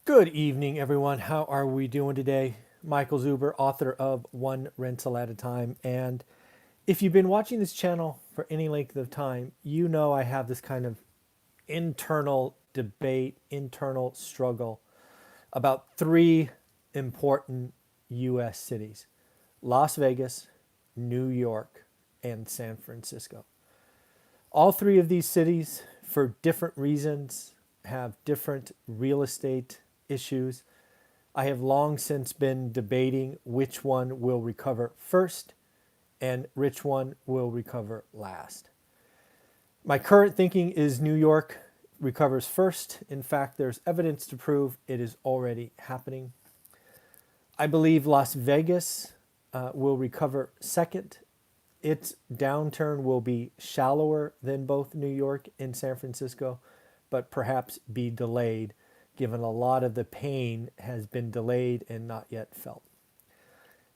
Good evening, everyone. How are we doing today? Michael Zuber, author of One Rental at a Time. And if you've been watching this channel for any length of time, you know I have this kind of internal debate, internal struggle about three important U.S. cities: Las Vegas, New York, and San Francisco. All three of these cities, for different reasons, have different real estate issues. I have long since been debating which one will recover first and which one will recover last. My current thinking is New York recovers first. In fact, there's evidence to prove it is already happening. I believe Las Vegas will recover second. Its downturn will be shallower than both New York and San Francisco, but perhaps be delayed, given a lot of the pain has been delayed and not yet felt.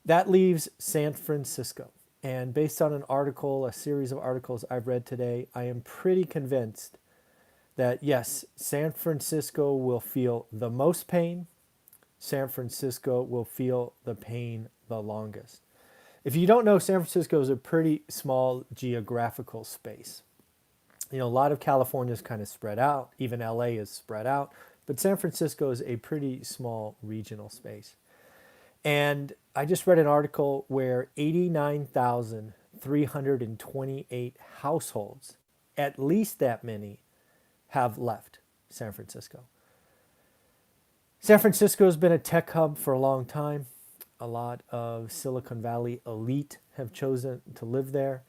That leaves San Francisco. And based on an article, a series of articles I've read today, I am pretty convinced that yes, San Francisco will feel the most pain. San Francisco will feel the pain the longest. If you don't know, San Francisco is a pretty small geographical space. You know, a lot of California is kind of spread out. Even LA is spread out. But San Francisco is a pretty small regional space. And I just read an article where 89,328 households, at least that many, have left San Francisco. San Francisco has been a tech hub for a long time. A lot of Silicon Valley elite have chosen to live there.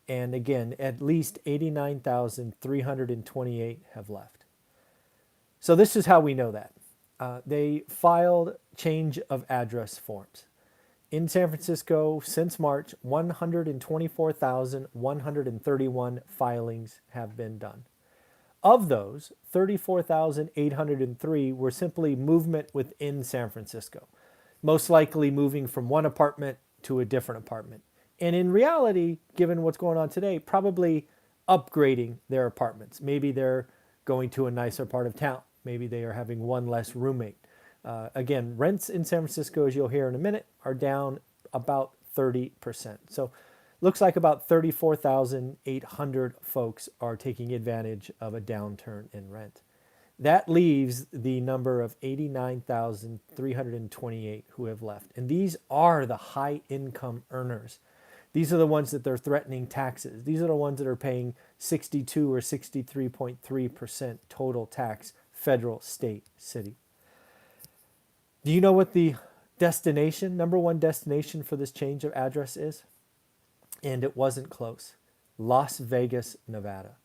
And again, at least 89,328 have left. So this is how we know that. They filed change of address forms. In San Francisco, since March, 124,131 filings have been done. Of those, 34,803 were simply movement within San Francisco, most likely moving from one apartment to a different apartment. And in reality, given what's going on today, probably upgrading their apartments. Maybe they're going to a nicer part of town. Maybe they are having one less roommate. Again, rents in San Francisco, as you'll hear in a minute, are down about 30%. So looks like about 34,800 folks are taking advantage of a downturn in rent. That leaves the number of 89,328 who have left. And these are the high income earners. These are the ones that they're threatening taxes. These are the ones that are paying 62 or 63.3% total tax, federal, state, city. Do you know what the destination, number one destination for this change of address is? And it wasn't close. Las Vegas, Nevada.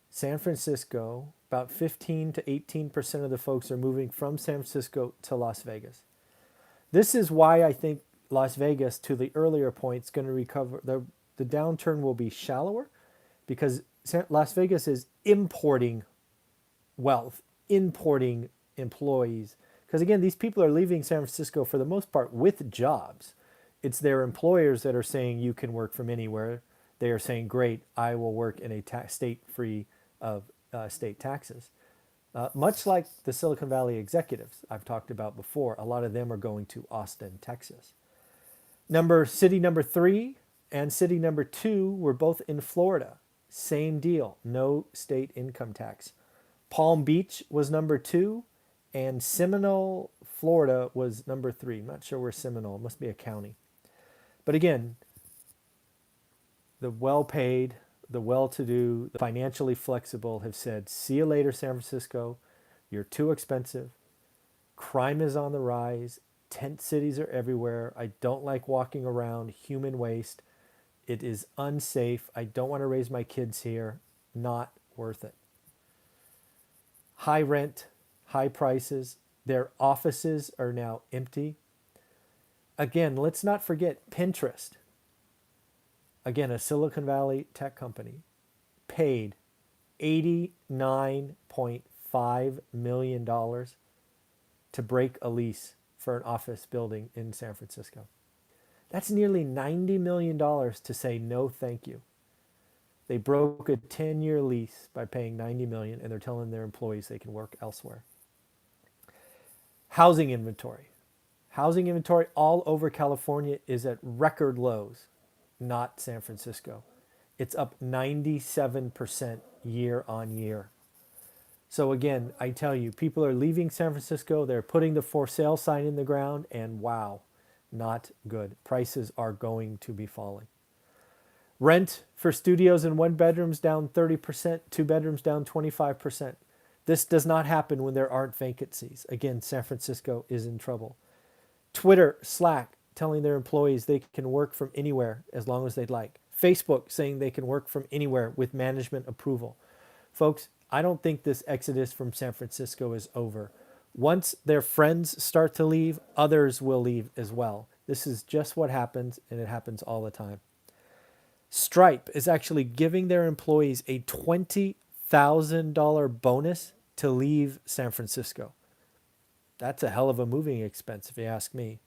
San Francisco, about 15 to 18% of the folks are moving from San Francisco to Las Vegas. This is why I think Las Vegas, to the earlier point, is going to recover. The downturn will be shallower because Las Vegas is importing wealth, importing employees. Because again, these people are leaving San Francisco for the most part with jobs. It's their employers that are saying you can work from anywhere. They are saying, great, I will work in a state free of state taxes. Much like the Silicon Valley executives I've talked about before, a lot of them are going to Austin, Texas. City number 3 and city number 2 were both in Florida. Same deal, no state income tax. Palm Beach was number 2, and Seminole, Florida was number 3. I'm not sure where Seminole, it must be a county. But again, the well-paid, the well-to-do, the financially flexible have said, see you later, San Francisco. You're too expensive. Crime is on the rise. Tent cities are everywhere. I don't like walking around. Human waste. It is unsafe. I don't want to raise my kids here. Not worth it. High rent, high prices. Their offices are now empty. Again, let's not forget Pinterest. Again, a Silicon Valley tech company paid $89.5 million to break a lease for an office building in San Francisco. That's nearly $90 million to say no thank you. They broke a 10-year lease by paying $90 million, and they're telling their employees they can work elsewhere. Housing inventory. Housing inventory all over California is at record lows, not San Francisco. It's up 97% year on year. So again, I tell you, people are leaving San Francisco, they're putting the for sale sign in the ground, and wow, not good. Prices are going to be falling. Rent for studios and one bedrooms down 30%, two bedrooms down 25%. This does not happen when there aren't vacancies. Again, San Francisco is in trouble. Twitter, Slack, telling their employees they can work from anywhere as long as they'd like. Facebook saying they can work from anywhere with management approval. Folks, I don't think this exodus from San Francisco is over. Once their friends start to leave, others will leave as well. This is just what happens, and it happens all the time. Stripe is actually giving their employees a $20,000 bonus to leave San Francisco. That's a hell of a moving expense, if you ask me.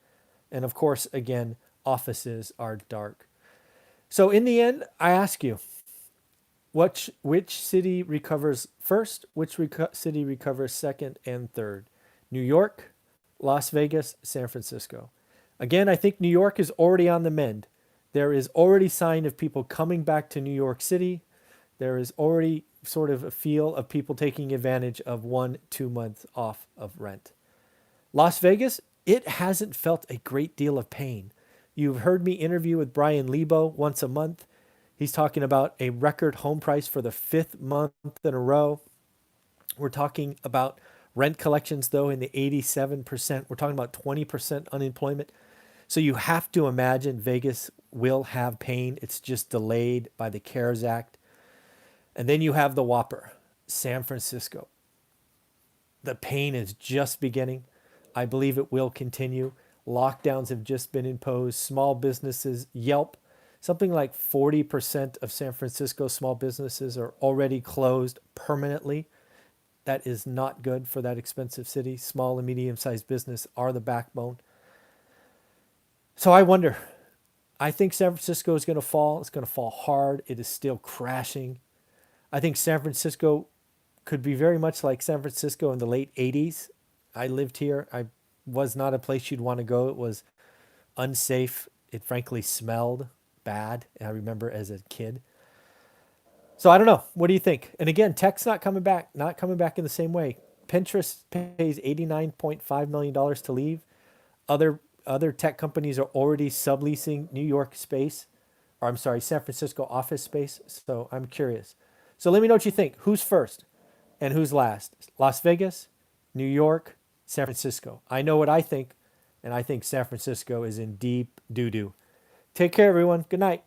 And of course, again, offices are dark. So in the end, I ask you, which city recovers first? Which city recovers second and third? New York, Las Vegas, San Francisco. Again, I think New York is already on the mend. There is already sign of people coming back to New York City. There is already sort of a feel of people taking advantage of 1-2 months off of rent. Las Vegas, it hasn't felt a great deal of pain. You've heard me interview with Brian Lebo once a month. He's talking about a record home price for the 5th month in a row. We're talking about rent collections, though, in the 87%. We're talking about 20% unemployment. So you have to imagine Vegas will have pain. It's just delayed by the CARES Act. And then you have the whopper, San Francisco. The pain is just beginning. I believe it will continue. Lockdowns have just been imposed. Small businesses, Yelp, something like 40% of San Francisco small businesses are already closed permanently. That is not good for that expensive city. Small and medium-sized business are the backbone. So I wonder, I think San Francisco is going to fall. It's going to fall hard. It is still crashing. I think San Francisco could be very much like San Francisco in the late 80s. I lived here. I was not a place you'd want to go. It was unsafe. It frankly smelled bad. I remember as a kid. So I don't know. What do you think? And again, tech's not coming back in the same way. Pinterest pays $89.5 million to leave. Other tech companies are already subleasing New York space, or I'm sorry, San Francisco office space. So I'm curious. So let me know what you think. Who's first and who's last? Las Vegas, New York, San Francisco. I know what I think, and I think San Francisco is in deep doo-doo. Take care, everyone. Good night.